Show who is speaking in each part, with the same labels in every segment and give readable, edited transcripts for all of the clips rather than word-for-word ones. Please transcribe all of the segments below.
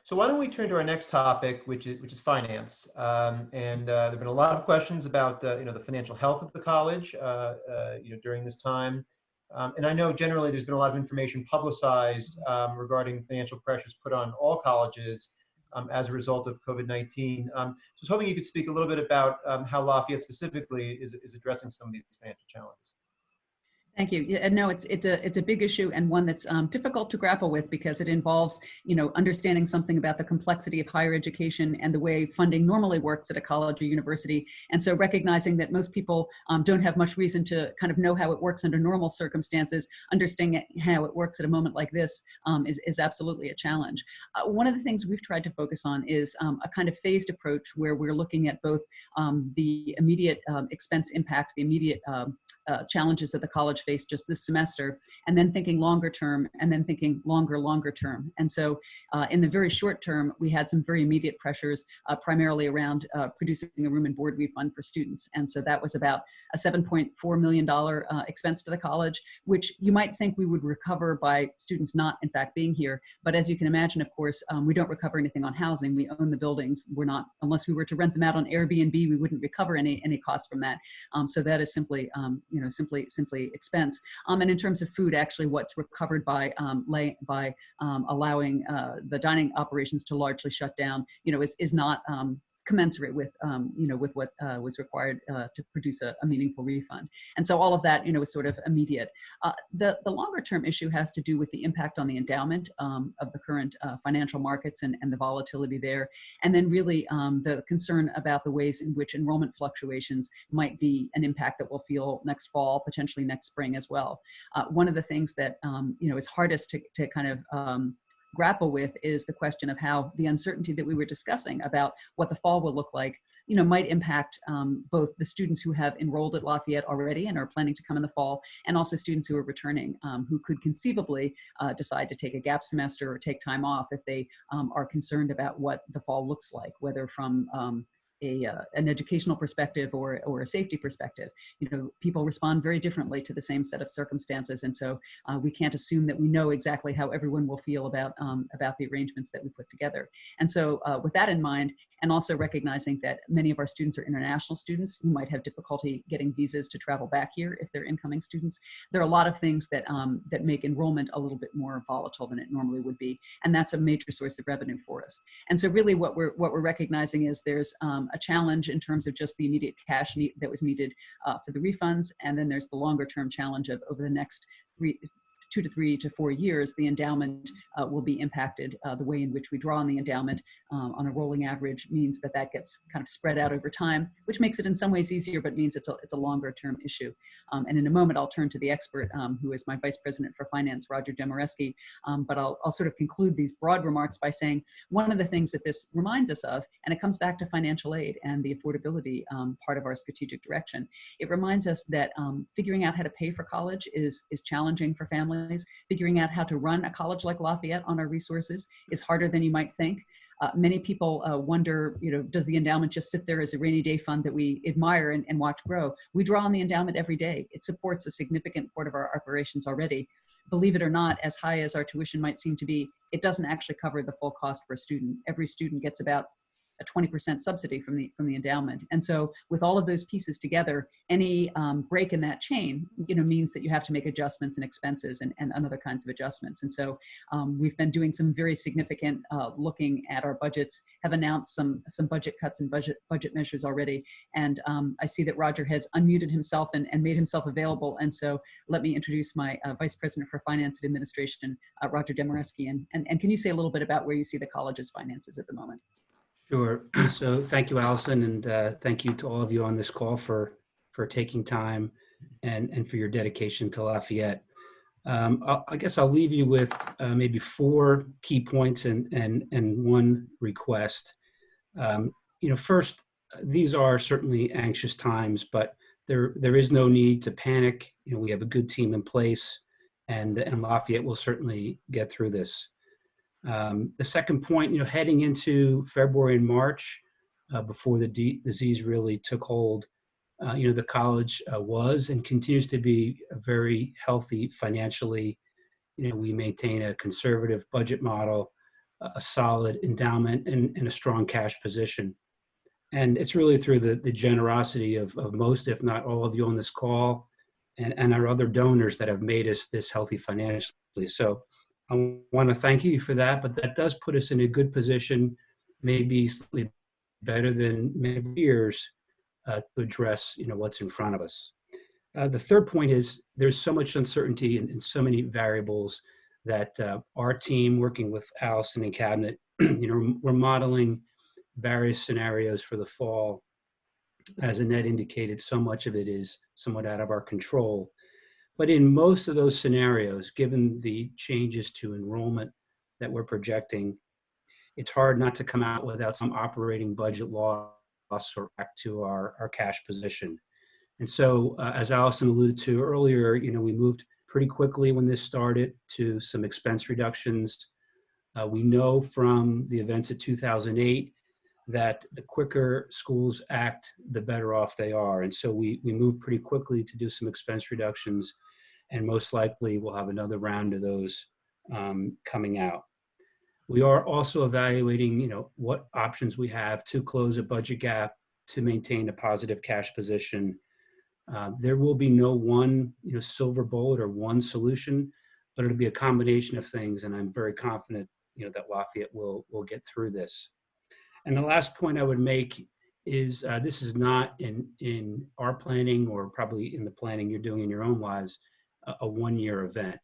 Speaker 1: So why don't we turn to our next topic, which is finance, and there've been a lot of questions about the financial health of the college during this time, and I know generally there's been a lot of information publicized regarding financial pressures put on all colleges as a result of COVID-19. So I was hoping you could speak a little bit about how Lafayette specifically is addressing some of these financial challenges.
Speaker 2: Thank you. Yeah, no, it's a big issue and one that's difficult to grapple with because it involves, understanding something about the complexity of higher education and the way funding normally works at a college or university. And so recognizing that most people don't have much reason to kind of know how it works under normal circumstances, understanding how it works at a moment like this is absolutely a challenge. One of the things we've tried to focus on is a kind of phased approach where we're looking at both the immediate expense impact, the immediate challenges that the college faced just this semester, and then thinking longer term, and then thinking longer term. And so in the very short term, we had some very immediate pressures, primarily around producing a room and board refund for students. And so that was about a $7.4 million expense to the college, which you might think we would recover by students not, in fact, being here. But as you can imagine, of course, we don't recover anything on housing. We own the buildings. We're not, unless we were to rent them out on Airbnb, we wouldn't recover any costs from that. So that is simply simply expense. And in terms of food, actually what's recovered by allowing the dining operations to largely shut down, is not commensurate with what was required to produce a meaningful refund. And so all of that, is sort of immediate. The longer term issue has to do with the impact on the endowment of the current financial markets and the volatility there. And then really the concern about the ways in which enrollment fluctuations might be an impact that we'll feel next fall, potentially next spring as well. One of the things that, is hardest to kind of grapple with is the question of how the uncertainty that we were discussing about what the fall will look like, might impact both the students who have enrolled at Lafayette already and are planning to come in the fall, and also students who are returning, who could conceivably decide to take a gap semester or take time off if they are concerned about what the fall looks like, whether from an educational perspective or a safety perspective. People respond very differently to the same set of circumstances, and so we can't assume that we know exactly how everyone will feel about the arrangements that we put together. And so with that in mind, and also recognizing that many of our students are international students who might have difficulty getting visas to travel back here if they're incoming students, there are a lot of things that that make enrollment a little bit more volatile than it normally would be, and that's a major source of revenue for us. And so really what we're recognizing is there's a challenge in terms of just the immediate cash that was needed for the refunds, and then there's the longer term challenge of over the next 2 to 3 to 4 years, the endowment will be impacted. The way in which we draw on the endowment on a rolling average means that gets kind of spread out over time, which makes it in some ways easier, but means it's a longer term issue. And in a moment, I'll turn to the expert, who is my Vice President for Finance, Roger Demoreski. But I'll sort of conclude these broad remarks by saying one of the things that this reminds us of, and it comes back to financial aid and the affordability part of our strategic direction. It reminds us that figuring out how to pay for college is challenging for families. Figuring out how to run a college like Lafayette on our resources is harder than you might think. Many people wonder, does the endowment just sit there as a rainy day fund that we admire and watch grow? We draw on the endowment every day. It supports a significant part of our operations already. Believe it or not, as high as our tuition might seem to be, it doesn't actually cover the full cost for a student. Every student gets about a 20% subsidy from the endowment. And so with all of those pieces together, any break in that chain, means that you have to make adjustments in expenses and other kinds of adjustments. And so we've been doing some very significant looking at our budgets, have announced some budget cuts and budget measures already. And I see that Roger has unmuted himself and made himself available. And so let me introduce my Vice President for Finance and Administration, Roger Demoreski. And can you say a little bit about where you see the college's finances at the moment?
Speaker 3: Sure. So thank you, Allison, and thank you to all of you on this call for taking time and for your dedication to Lafayette. I guess I'll leave you with maybe 4 key points and one request. First, these are certainly anxious times, but there is no need to panic. We have a good team in place, and Lafayette will certainly get through this. The second point, heading into February and March, before the disease really took hold, the college was and continues to be very healthy financially. We maintain a conservative budget model. a solid endowment and a strong cash position. And it's really through the generosity of most, if not all of you on this call and our other donors that have made us this healthy financially. So I want to thank you for that, but that does put us in a good position, maybe slightly better than many years to address, what's in front of us. The third point is there's so much uncertainty and so many variables that our team, working with Allison and Cabinet, we're modeling various scenarios for the fall. As Annette indicated, so much of it is somewhat out of our control. But in most of those scenarios, given the changes to enrollment that we're projecting, it's hard not to come out without some operating budget loss or back to our cash position. And so, as Allison alluded to earlier, we moved pretty quickly when this started to some expense reductions. We know from the events of 2008 that the quicker schools act, the better off they are. And so we moved pretty quickly to do some expense reductions, and most likely we'll have another round of those coming out. We are also evaluating, what options we have to close a budget gap to maintain a positive cash position. There will be no one, silver bullet or one solution, but it'll be a combination of things. And I'm very confident, that Lafayette will get through this. And the last point I would make is this is not in our planning, or probably in the planning you're doing in your own lives, a one-year event.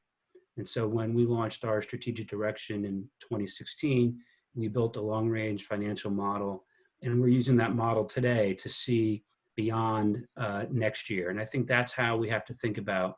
Speaker 3: And so when we launched our strategic direction in 2016, we built a long-range financial model, and we're using that model today to see beyond next year. And I think that's how we have to think about,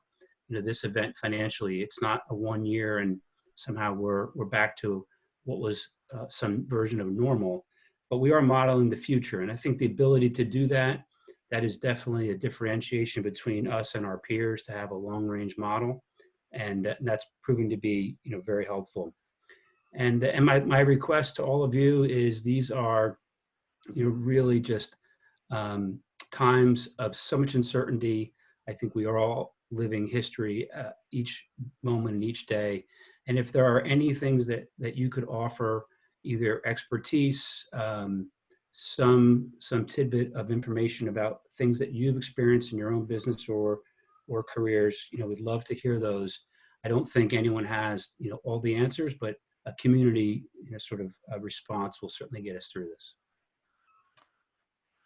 Speaker 3: this event financially. It's not a 1 year and somehow we're back to what was some version of normal, but we are modeling the future. And I think the ability to do that is definitely a differentiation between us and our peers, to have a long-range model. And that's proving to be, very helpful. And my request to all of you is these are, really just times of so much uncertainty. I think we are all living history each moment and each day. And if there are any things that you could offer, either expertise, some tidbit of information about things that you've experienced in your own business or careers, we'd love to hear those. I don't think anyone has, all the answers, but a community, sort of a response will certainly get us through this.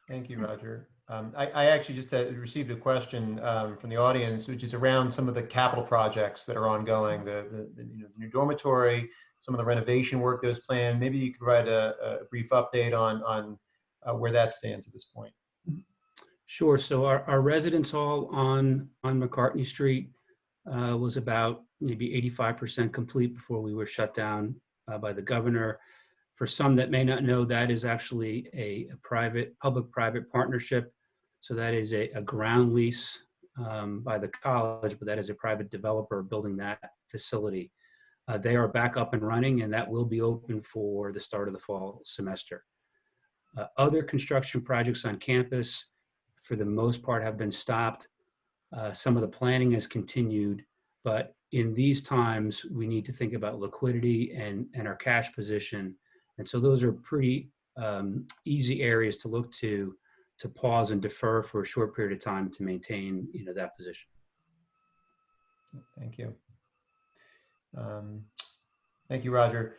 Speaker 1: Thank you, Roger. I actually just received a question from the audience, which is around some of the capital projects that are ongoing, the new dormitory, some of the renovation work that is planned. Maybe you could provide a brief update on where that stands at this point.
Speaker 3: Sure. So our residence hall on McCartney Street was about maybe 85% complete before we were shut down by the governor. For some that may not know, that is actually a public-private partnership. So that is a ground lease by the college, but that is a private developer building that facility. They are back up and running, and that will be open for the start of the fall semester. Other construction projects on campus, for the most part, have been stopped. Some of the planning has continued, but in these times, we need to think about liquidity and our cash position. And so those are pretty easy areas to look to pause and defer for a short period of time to maintain, that position.
Speaker 1: Thank you. Thank you, Roger.